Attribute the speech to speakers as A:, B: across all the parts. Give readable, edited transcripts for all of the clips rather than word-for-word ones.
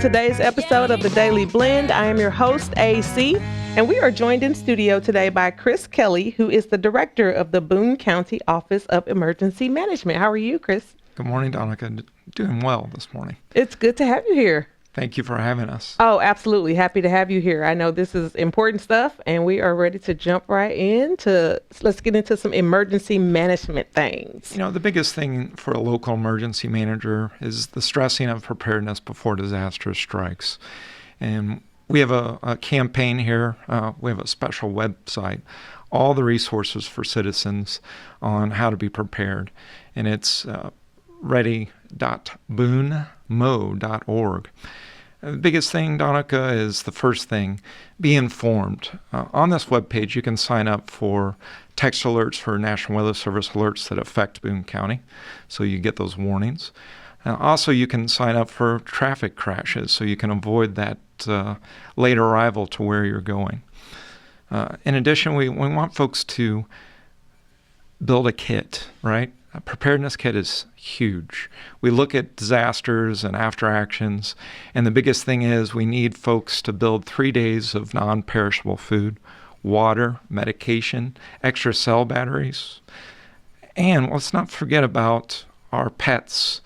A: today's episode of The Daily Blend. I am your host, AC, and we are joined in studio today by Chris Kelley, who is the director of the Boone County Office of Emergency Management. How are you, Chris?
B: Good morning, Donica. Doing well this morning.
A: It's good to have you here.
B: Thank you for having us.
A: Oh, absolutely. Happy to have you here. I know this is important stuff, and we are ready to jump right let's get into some emergency management things.
B: You know, the biggest thing for a local emergency manager is the stressing of preparedness before disaster strikes. And we have a campaign here. We have a special website, all the resources for citizens on how to be prepared. And it's ready.boonemo.org. The biggest thing, Donica, is the first thing, be informed. On this webpage, you can sign up for text alerts for National Weather Service alerts that affect Boone County, so you get those warnings. Also, you can sign up for traffic crashes, so you can avoid that late arrival to where you're going. In addition, we want folks to build a kit, right? A preparedness kit is huge. We look at disasters and after actions, and the biggest thing is we need folks to build 3 days of non-perishable food, water, medication, extra cell batteries, and let's not forget about our pets,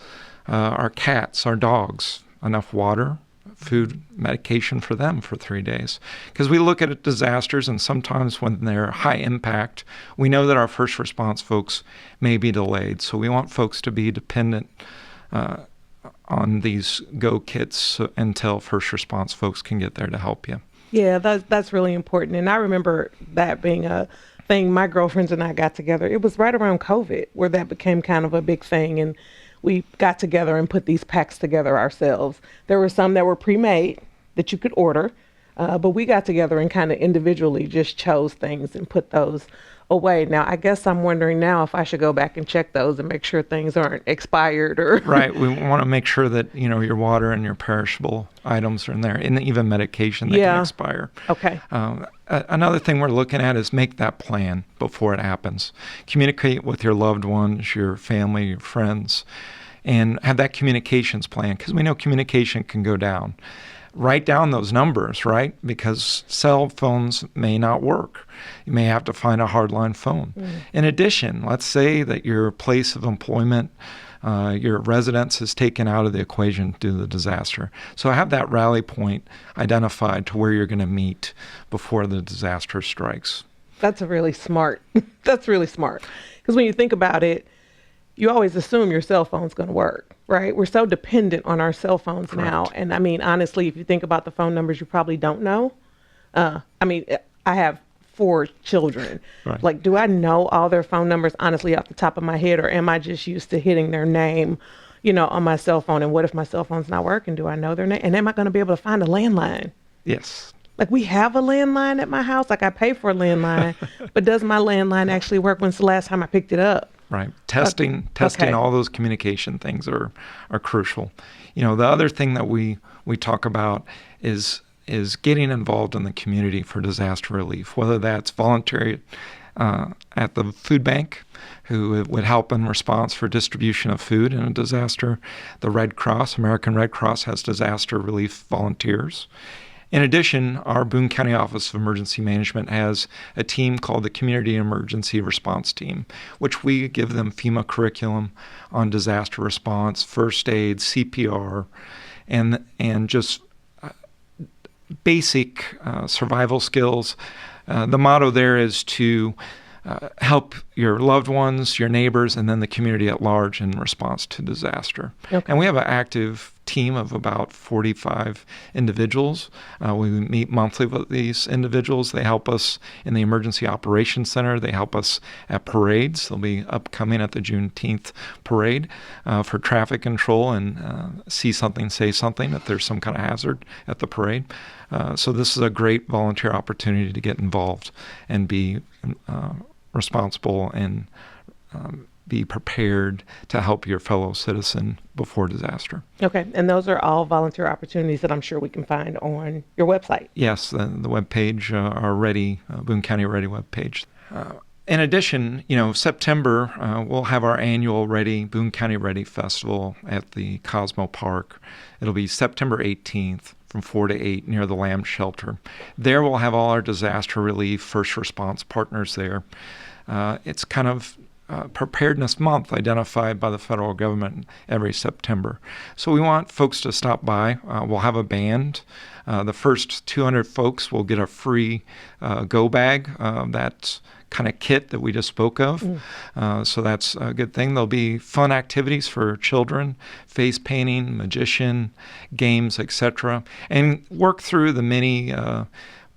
B: our cats, our dogs, enough water, food, medication for them for 3 days. Because we look at disasters, and sometimes when they're high impact, we know that our first response folks may be delayed. So we want folks to be dependent on these go kits until first response folks can get there to help you.
A: Yeah, that's really important. And I remember that being a thing my girlfriends and I got together. It was right around COVID where that became kind of a big thing. And we got together and put these packs together ourselves. There were some that were pre-made that you could order, but we got together and kind of individually just chose things and put those away. Now, I guess I'm wondering now if I should go back and check those and make sure things aren't expired or...
B: Right. We want to make sure that, you know, your water and your perishable items are in there, and even medication that can expire.
A: Okay.
B: Another thing we're looking at is make that plan before it happens. Communicate with your loved ones, your family, your friends, and have that communications plan, because we know communication can go down. Write down those numbers, right? Because cell phones may not work. You may have to find a hardline phone. In addition, let's say that your place of employment, your residence is taken out of the equation due to the disaster. So have that rally point identified to where you're going to meet before the disaster strikes.
A: That's really smart. That's really smart. Because when you think about it, you always assume your cell phone's going to work, right? We're so dependent on our cell phones now. And I mean, honestly, if you think about the phone numbers you probably don't know. I mean, I have 4 children.
B: Right.
A: Like, do I know all their phone numbers honestly off the top of my head, or am I just used to hitting their name, you know, on my cell phone? And what if my cell phone's not working? Do I know their name? And am I going to be able to find a landline?
B: Yes.
A: Like, we have a landline at my house. Like, I pay for a landline, but does my landline actually work? When's the last time I picked it up?
B: Right. Testing all those communication things are crucial. You know, the other thing that we talk about is getting involved in the community for disaster relief, whether that's voluntary at the food bank, who would help in response for distribution of food in a disaster. The Red Cross, American Red Cross, has disaster relief volunteers. In addition, our Boone County Office of Emergency Management has a team called the Community Emergency Response Team, which we give them FEMA curriculum on disaster response, first aid, CPR, and just basic survival skills. The motto there is to help your loved ones, your neighbors, and then the community at large in response to disaster.
A: Okay.
B: And we have an active team of about 45 individuals. We meet monthly with these individuals. They help us in the Emergency Operations Center. They help us at parades. They'll be upcoming at the Juneteenth parade for traffic control and see something, say something if there's some kind of hazard at the parade. So this is a great volunteer opportunity to get involved and be responsible and be prepared to help your fellow citizen before disaster.
A: Okay, and those are all volunteer opportunities that I'm sure we can find on your website.
B: Yes, the webpage, our Boone County Ready webpage. In addition, September, we'll have our annual Boone County Ready Festival at the Cosmo Park. It'll be September 18th from 4 to 8 near the Lamb Shelter. There we'll have all our disaster relief, first response partners there. It's kind of preparedness month identified by the federal government every September. So we want folks to stop by. We'll have a band. The first 200 folks will get a free go bag, that kind of kit that we just spoke of. So that's a good thing. There'll be fun activities for children, face painting, magician, games, etc. And work through the many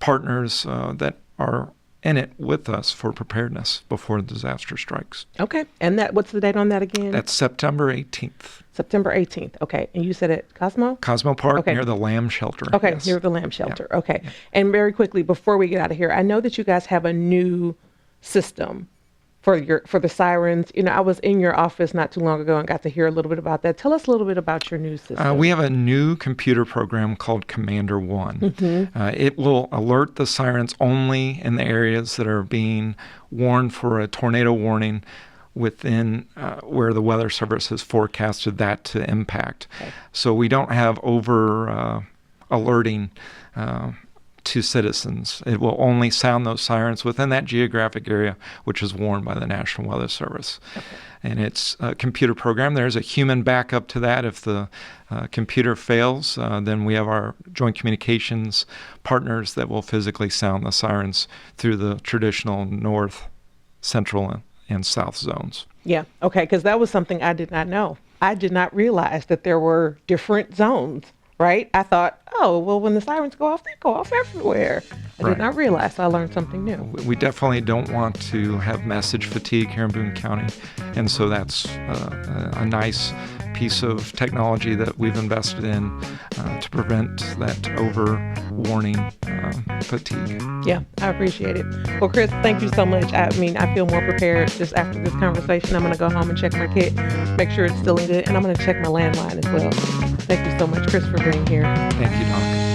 B: partners that are in it with us for preparedness before the disaster strikes.
A: Okay. And what's the date on that again?
B: That's September 18th.
A: September 18th. Okay. And you said at Cosmo?
B: Cosmo Park,
A: okay.
B: Near the Lamb Shelter.
A: Okay,
B: yes.
A: near the Lamb Shelter.
B: Yeah.
A: Okay.
B: Yeah.
A: And very quickly, before we get out of here, I know that you guys have a new system for the sirens. I was in your office not too long ago and got to hear a little bit about that. Tell us a little bit about your new system.
B: We have a new computer program called Commander One. It will alert the sirens only in the areas that are being warned for a tornado warning within where the Weather Service has forecasted that to impact. Okay. So we don't have over alerting to citizens. It will only sound those sirens within that geographic area, which is warned by the National Weather Service. Okay. And it's a computer program. There's a human backup to that. If the computer fails, then we have our joint communications partners that will physically sound the sirens through the traditional north, central, and south zones.
A: Yeah. Okay. Because that was something I did not know. I did not realize that there were different zones. Right? I thought, oh, well, when the sirens go off, they go off everywhere. I did not realize. So I learned something new.
B: We definitely don't want to have message fatigue here in Boone County. And so that's a nice piece of technology that we've invested in to prevent that over-warning fatigue.
A: Yeah, I appreciate it. Well, Chris, thank you so much. I feel more prepared just after this conversation. I'm going to go home and check my kit, make sure it's still in good, and I'm going to check my landline as well. Thank you so much, Chris, for being here.
B: Thank you, Doc.